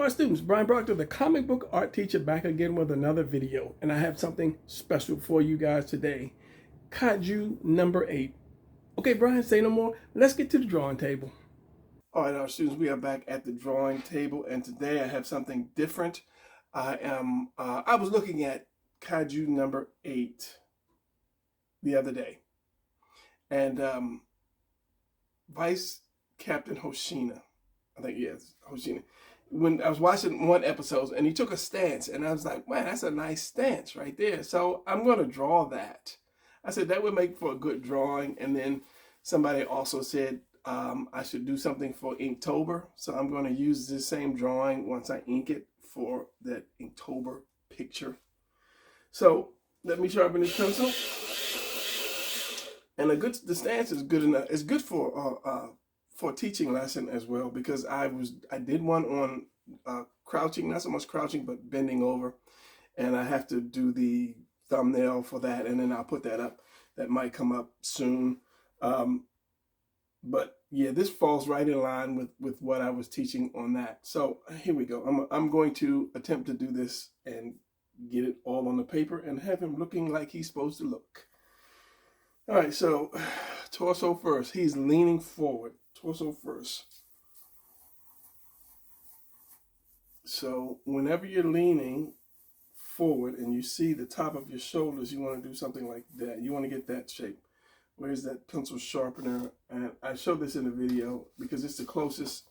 All right, students, Brian Proctor, the comic book art teacher, back again with another video. And I have something special for you guys today. Kaiju number 8. Okay, Brian, say no more. Let's get to the drawing table. All right, our students, we are back at the drawing table. And today I have something different. I was looking at Kaiju number 8 the other day. And Vice Captain Hoshina, I think, yes, Hoshina. When I was watching one episode and he took a stance and I was like, man, that's a nice stance right there. So I'm going to draw that. I said that would make for a good drawing. And then somebody also said I should do something for Inktober. So I'm going to use this same drawing once I ink it for that Inktober picture. So let me sharpen this pencil. And the stance is good enough. It's good for a teaching lesson as well, because I did one on crouching, not so much crouching, but bending over, and I have to do the thumbnail for that, and then I'll put that up. That might come up soon. But yeah, this falls right in line with what I was teaching on that. So here we go. I'm going to attempt to do this and get it all on the paper and have him looking like he's supposed to look. All right, so torso first. He's leaning forward. Torso first. So whenever you're leaning forward and you see the top of your shoulders, you want to do something like that. You want to get that shape. Where's that pencil sharpener? And I showed this in the video because it's the closest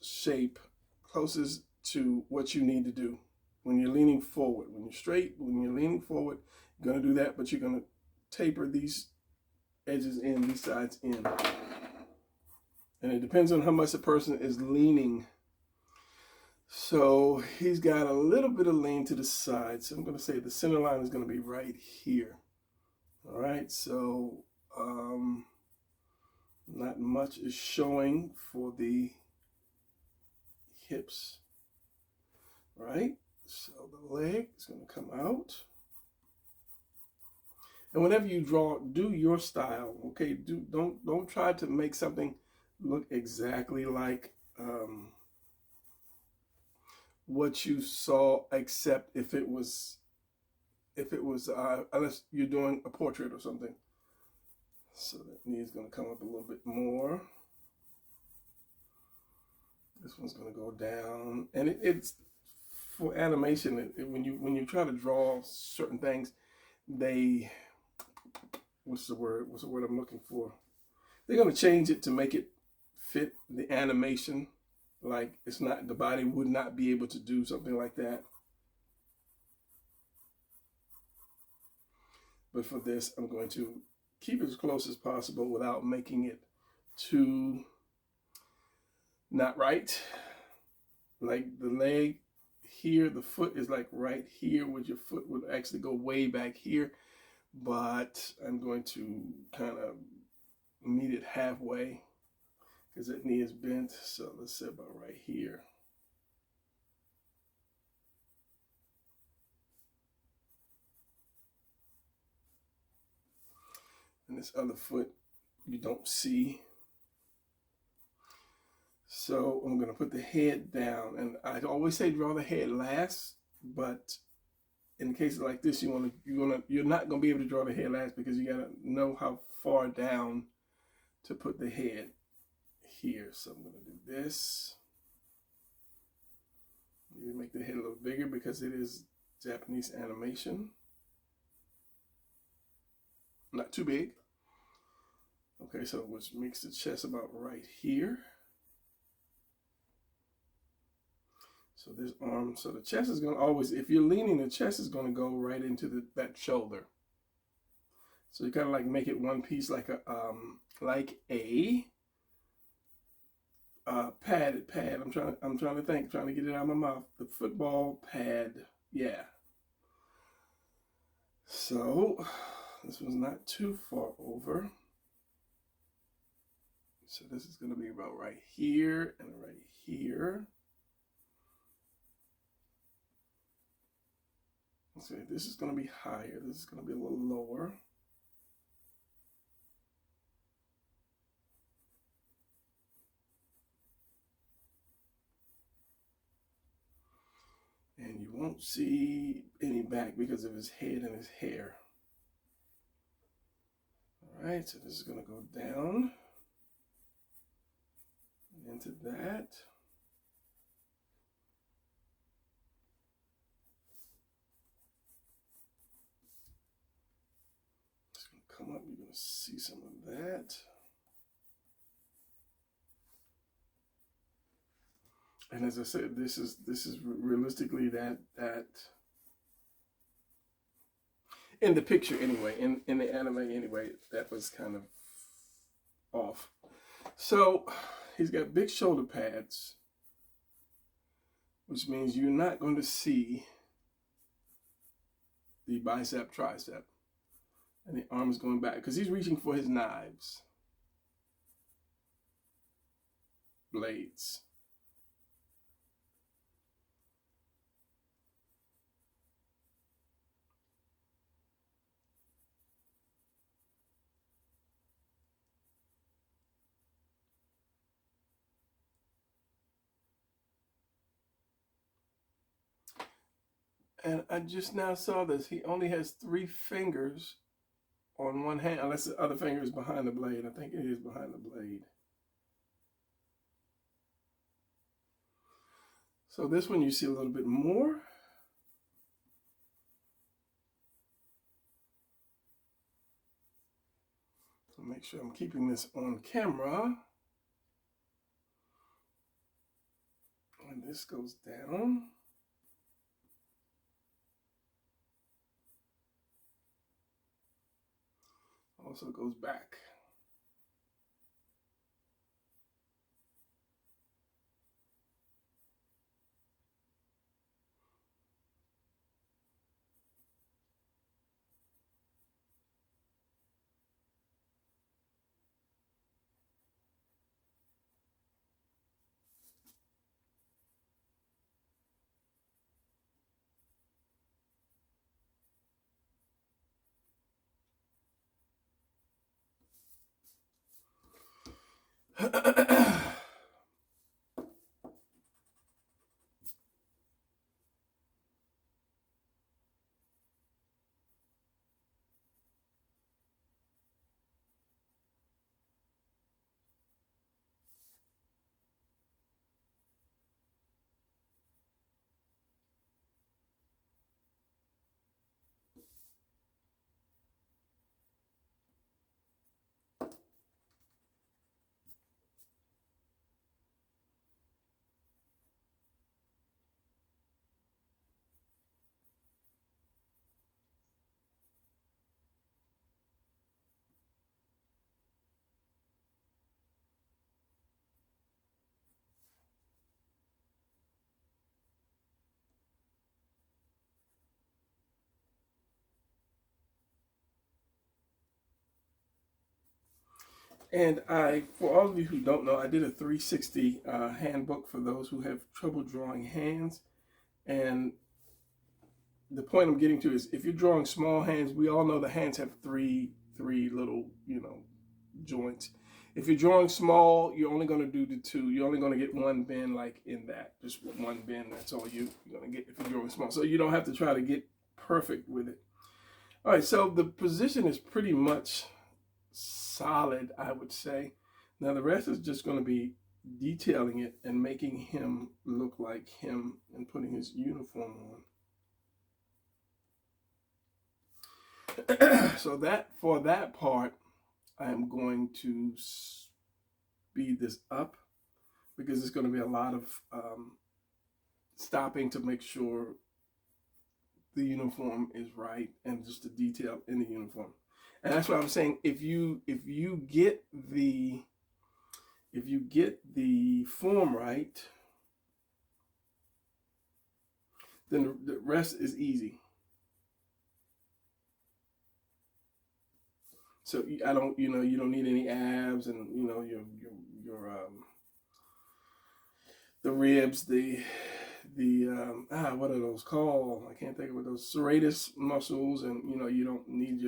shape, closest to what you need to do when you're leaning forward. When you're straight, when you're leaning forward, you're going to do that, but you're going to taper these edges in, these sides in. And it depends on how much the person is leaning. So he's got a little bit of lean to the side. So I'm going to say the center line is going to be right here. All right, so not much is showing for the hips. Right? So the leg is going to come out. And whenever you draw, do your style, okay? Don't try to make something look exactly like what you saw, except if it was unless you're doing a portrait or something. So that knee is going to come up a little bit more. This one's going to go down, and it's for animation. When you try to draw certain things, they what's the word I'm looking for? They're going to change it to make it fit the animation. Like it's not, the body would not be able to do something like that. But for this, I'm going to keep it as close as possible without making it too not right. Like the leg here, the foot is like right here, where your foot would actually go way back here. But I'm going to kind of meet it halfway because that knee is bent. So let's say about right here. And this other foot you don't see. So I'm going to put the head down, and I always say draw the head last, but in cases like this, you're not going to be able to draw the head last because you got to know how far down to put the head here. So I'm going to do this. Maybe make the head a little bigger because it is Japanese animation. Not too big. Okay, so which makes the chest about right here. So this arm, so the chest is going to always, if you're leaning, the chest is going to go right into that shoulder. So you kind of like make it one piece, like a padded pad. I'm trying to think, trying to get it out of my mouth. The football pad, yeah. So this was not too far over. So this is going to be about right here and right here. So this is going to be higher. This is going to be a little lower. won't see any back because of his head and his hair. All right, so this is going to go down into that. It's going to come up. You're going to see some of that. And as I said, this is realistically that in the picture anyway, in the anime anyway, that was kind of off. So he's got big shoulder pads, which means you're not going to see the bicep, tricep, and the arm is going back because he's reaching for his knives, blades. And I just now saw this. He only has 3 fingers on one hand, unless the other finger is behind the blade. I think it is behind the blade. So this one you see a little bit more. So make sure I'm keeping this on camera. And this goes down. Also goes back. And for all of you who don't know, I did a 360 handbook for those who have trouble drawing hands. And the point I'm getting to is if you're drawing small hands, we all know the hands have three little, joints. If you're drawing small, you're only going to do the 2. You're only going to get 1 bend like in that. Just 1 bend, that's all you're going to get if you're drawing small. So you don't have to try to get perfect with it. All right, so the position is pretty much solid, I would say. Now the rest is just going to be detailing it and making him look like him and putting his uniform on. So that for that part, I am going to speed this up because it's going to be a lot of stopping to make sure the uniform is right and just the detail in the uniform. And that's what I'm saying. If you get the form right, then the rest is easy. So you don't need any abs, and your the ribs, what are those called? I can't think of what those serratus muscles, and you don't need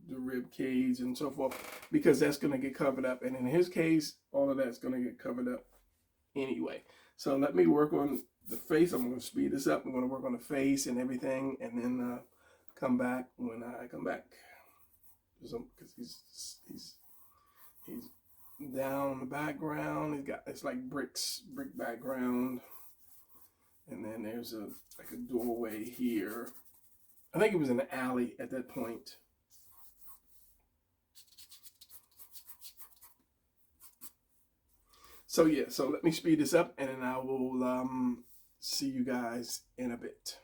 the rib cage and so forth, because that's going to get covered up. And in his case, all of that's going to get covered up anyway. So let me work on the face. I'm going to speed this up. I'm going to work on the face and everything, and then come back when I come back. Because he's down in the background. It's like brick background, and then there's like a doorway here. I think it was in the alley at that point. So yeah, so let me speed this up, and then I will see you guys in a bit.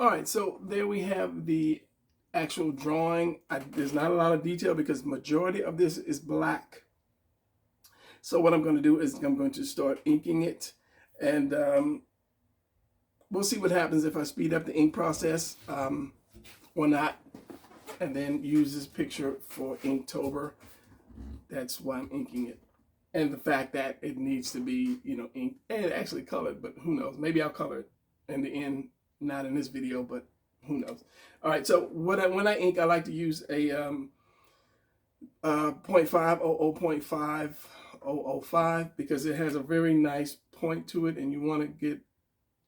All right, so there we have the actual drawing. There's not a lot of detail because majority of this is black. So what I'm going to do is I'm going to start inking it, and we'll see what happens if I speed up the ink process or not, and then use this picture for Inktober. That's why I'm inking it. And the fact that it needs to be, inked and actually colored, but who knows? Maybe I'll color it in the end, not in this video, but who knows? All right, so when I ink, I like to use a 0.500.505 because it has a very nice point to it, and you want to get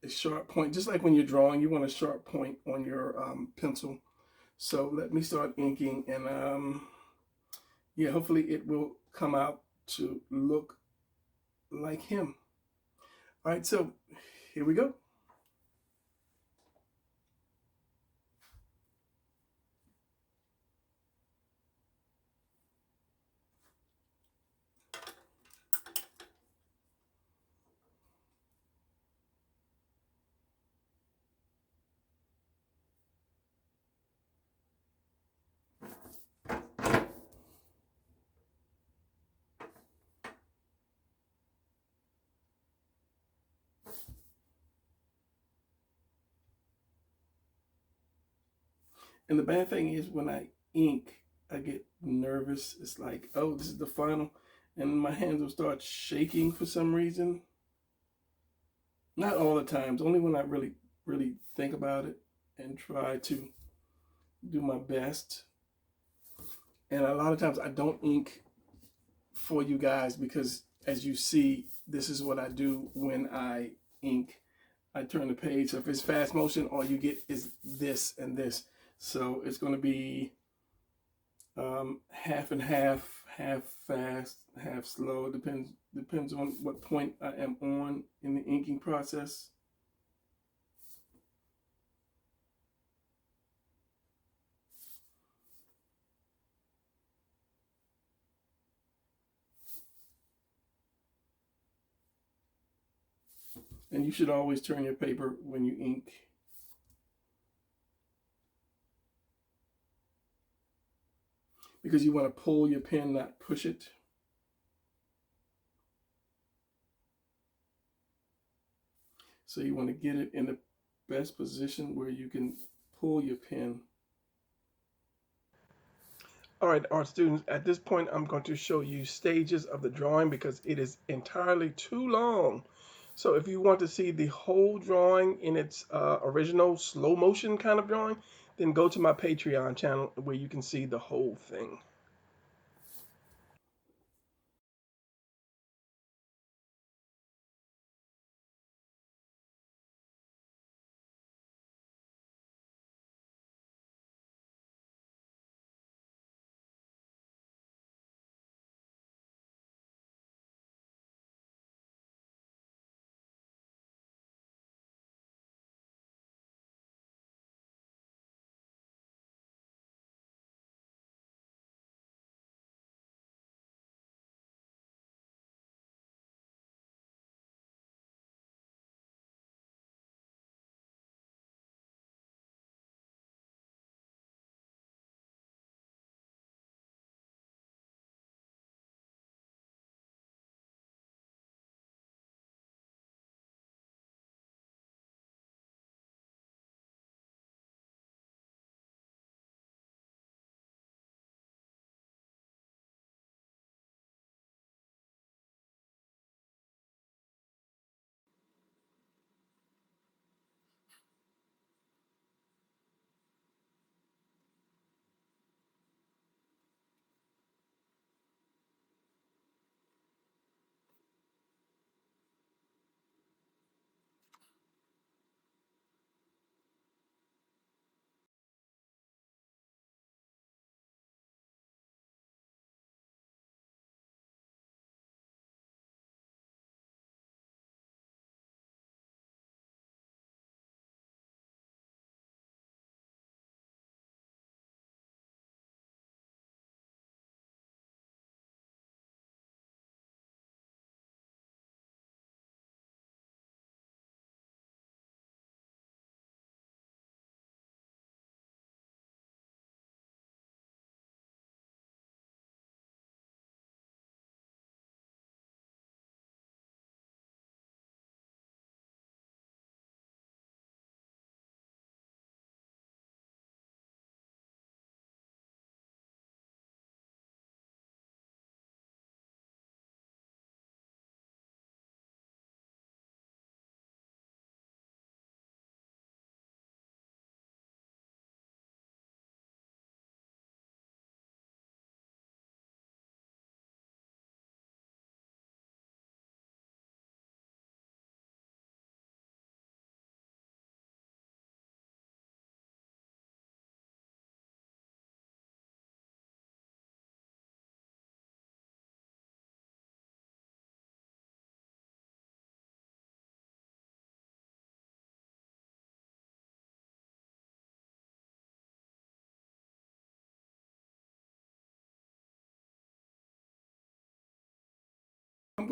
a sharp point. Just like when you're drawing, you want a sharp point on your pencil. So let me start inking, and yeah, hopefully it will come out to look like him. All right, so here we go. And the bad thing is when I ink, I get nervous. It's like, oh, this is the final. And my hands will start shaking for some reason. Not all the times, only when I really, really think about it and try to do my best. And a lot of times I don't ink for you guys because, as you see, this is what I do when I ink. I turn the page. So if it's fast motion, all you get is this and this. So it's going to be half and half fast, half slow. Depends on what point I am on in the inking process. And you should always turn your paper when you ink. Because you want to pull your pen, not push it. So you want to get it in the best position where you can pull your pen. All right, art students, at this point, I'm going to show you stages of the drawing because it is entirely too long. So if you want to see the whole drawing in its original slow motion kind of drawing, then go to my Patreon channel where you can see the whole thing.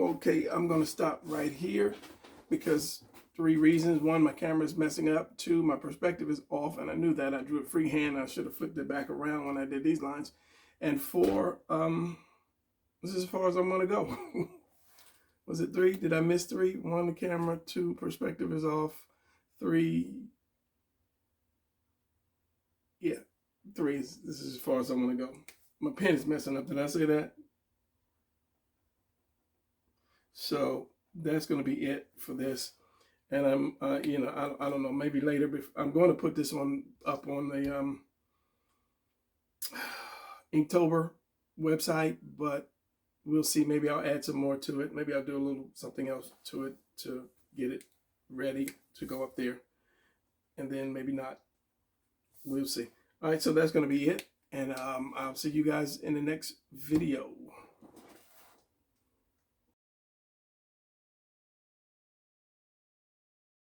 Okay, I'm going to stop right here because 3 reasons. 1, my camera is messing up. 2, my perspective is off, and I knew that. I drew it freehand. I should have flipped it back around when I did these lines. And 4, this is as far as I'm going to go. Was it 3? Did I miss 3? 1, the camera. 2, perspective is off. 3, yeah, 3 is, this is as far as I'm going to go. My pen is messing up. Did I say that? So that's going to be it for this. And I'm, you know, I don't know, maybe later. I'm going to put this up on the Inktober website, but we'll see. Maybe I'll add some more to it. Maybe I'll do a little something else to it to get it ready to go up there. And then maybe not. We'll see. All right, so that's going to be it. And I'll see you guys in the next video.